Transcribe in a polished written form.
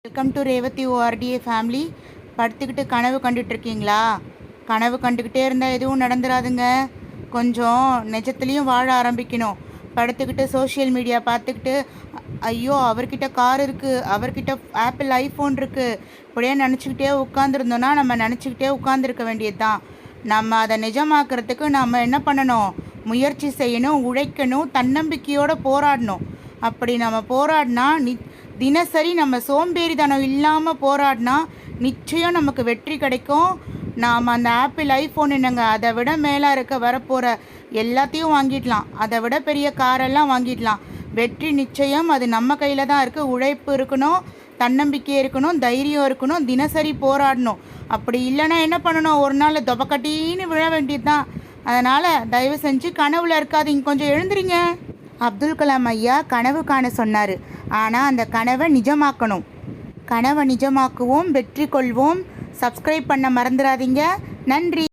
Welcome to Revathi ORTA family. படுத்துக்கிட்டு கனவு கண்டுட்டு இருக்கீங்களா? கனவு கண்டுக்கிட்டே இருந்தால் எதுவும் நடந்துடாதுங்க. கொஞ்சம் நிஜத்துலேயும் வாழ ஆரம்பிக்கணும். படுத்துக்கிட்டு சோஷியல் மீடியா பார்த்துக்கிட்டு, ஐயோ அவர்கிட்ட கார் இருக்குது, அவர்கிட்ட ஆப்பிள் ஐஃபோன் இருக்குது, இப்படியே நினச்சிக்கிட்டே உட்காந்துருந்தோன்னா நம்ம நினச்சிக்கிட்டே உட்காந்துருக்க வேண்டியது தான். நம்ம அதை நிஜமாக்குறதுக்கு நம்ம என்ன பண்ணணும்? முயற்சி செய்யணும், உழைக்கணும், தன்னம்பிக்கையோடு போராடணும். அப்படி நம்ம போராடினா தினசரி நம்ம சோம்பேறித்தனம் இல்லாமல் போராடினா நிச்சயம் நமக்கு வெற்றி கிடைக்கும். நாம் அந்த ஆப்பிள் ஐஃபோன் என்னங்க, அதை விட மேலே இருக்க வரப்போகிற எல்லாத்தையும் வாங்கிடலாம், அதை விட பெரிய காரெல்லாம் வாங்கிடலாம். வெற்றி நிச்சயம், அது நம்ம கையில் தான் இருக்குது. உழைப்பு இருக்கணும், தன்னம்பிக்கை இருக்கணும், தைரியம் இருக்கணும், தினசரி போராடணும். அப்படி இல்லைன்னா என்ன பண்ணணும்? ஒரு நாள் தொபக்கட்டின்னு விழ வேண்டியது தான். அதனால் தயவு செஞ்சு கனவுல இருக்காதீங்க, கொஞ்சம் எழுந்துறீங்க. அப்துல் கலாம் ஐயா கனவு காண சொன்னார். ஆனால் அந்த கனவை நிஜமாக்கணும். கனவை நிஜமாக்குவோம், வெற்றி கொள்வோம். சப்ஸ்கிரைப் பண்ண மறந்துடாதீங்க. நன்றி.